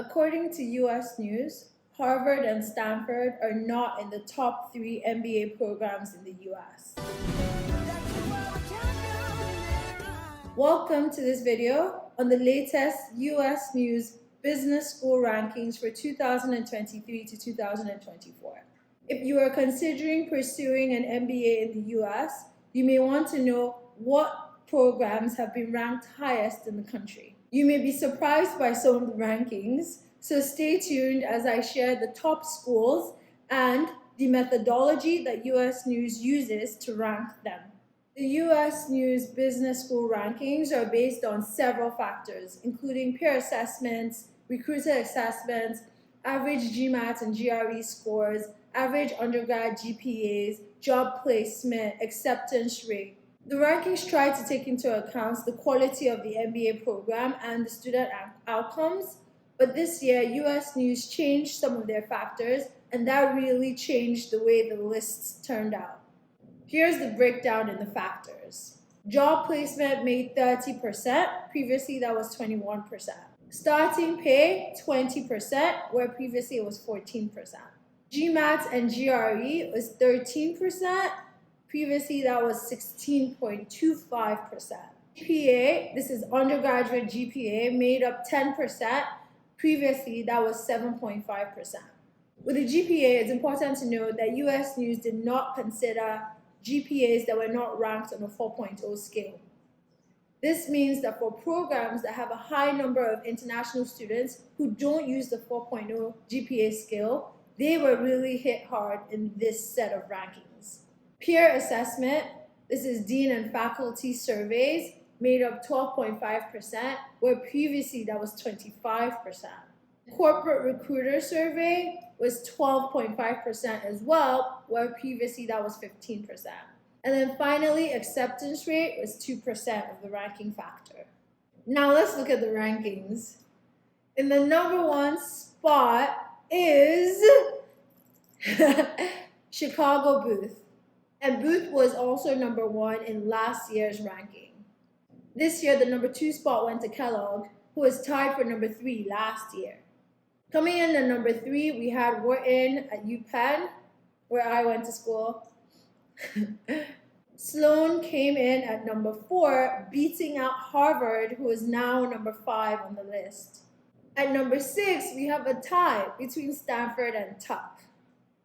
According to US News, Harvard and Stanford are not in the top 3 MBA programs in the US. Welcome to this video on the latest US News Business School rankings for 2023 to 2024. If you are considering pursuing an MBA in the US, you may want to know what programs have been ranked highest in the country. You may be surprised by some of the rankings, so stay tuned as I share the top schools and the methodology that US News uses to rank them. The US News Business School rankings are based on several factors, including peer assessments, recruiter assessments, average GMAT and GRE scores, average undergrad GPAs, job placement, acceptance rate. The rankings try to take into account the quality of the MBA program and the student outcomes, but this year US News changed some of their factors, and that really changed the way the lists turned out. Here's the breakdown in the factors. Job placement made 30%, previously that was 21%. Starting pay, 20%, where previously it was 14%. GMAT and GRE was 13%, previously that was 16.25%. GPA, this is undergraduate GPA, made up 10%, previously that was 7.5%. With the GPA, it's important to note that US News did not consider GPAs that were not ranked on a 4.0 scale. This means that for programs that have a high number of international students who don't use the 4.0 GPA scale, they were really hit hard in this set of rankings. Peer assessment, this is dean and faculty surveys, made up 12.5%, where previously that was 25%. Corporate recruiter survey was 12.5% as well, where previously that was 15%. And then finally, acceptance rate was 2% of the ranking factor. Now let's look at the rankings. In the number 1 spot is Chicago Booth. And Booth was also number 1 in last year's ranking. This year, the number 2 spot went to Kellogg, who was tied for number 3 last year. Coming in at number 3, we had Wharton at UPenn, where I went to school. Sloan came in at number 4, beating out Harvard, who is now number 5 on the list. At number 6, we have a tie between Stanford and Tuck.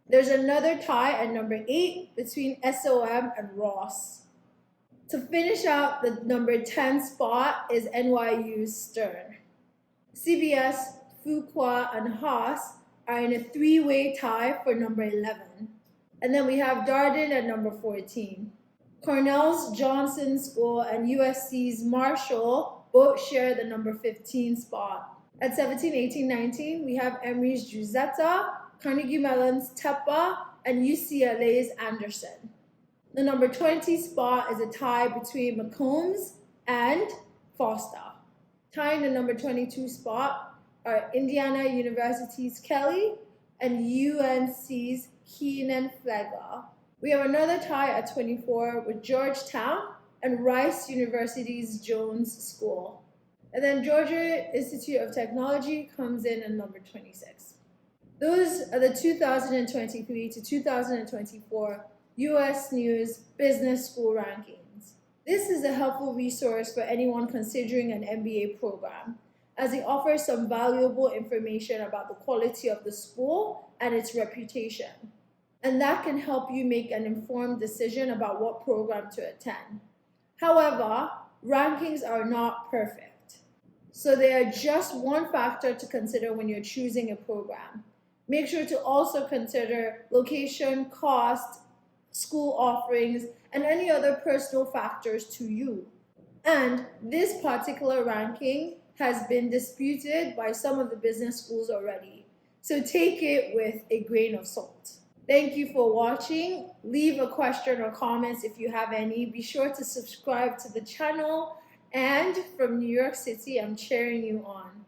There's another tie at number 8 between SOM and Ross. To finish out the number 10 spot is NYU's Stern. CBS, Fuqua, and Haas are in a 3-way tie for number 11. And then we have Darden at number 14. Cornell's Johnson School and USC's Marshall both share the number 15 spot. At 17, 18, 19, we have Emory's Giussetta, Carnegie Mellon's Teppa, and UCLA's Anderson. The number 20 spot is a tie between McCombs and Foster. Tying the number 22 spot are Indiana University's Kelly and UNC's Keenan Flegler. We have another tie at 24 with Georgetown and Rice University's Jones School. And then Georgia Institute of Technology comes in at number 26. Those are the 2023 to 2024 US News Business School rankings. This is a helpful resource for anyone considering an MBA program, as it offers some valuable information about the quality of the school and its reputation. And that can help you make an informed decision about what program to attend. However, rankings are not perfect. So they are just one factor to consider when you're choosing a program. Make sure to also consider location, cost, school offerings, and any other personal factors to you. And this particular ranking has been disputed by some of the business schools already. So take it with a grain of salt. Thank you for watching. Leave a question or comments if you have any. Be sure to subscribe to the channel. And from New York City, I'm cheering you on.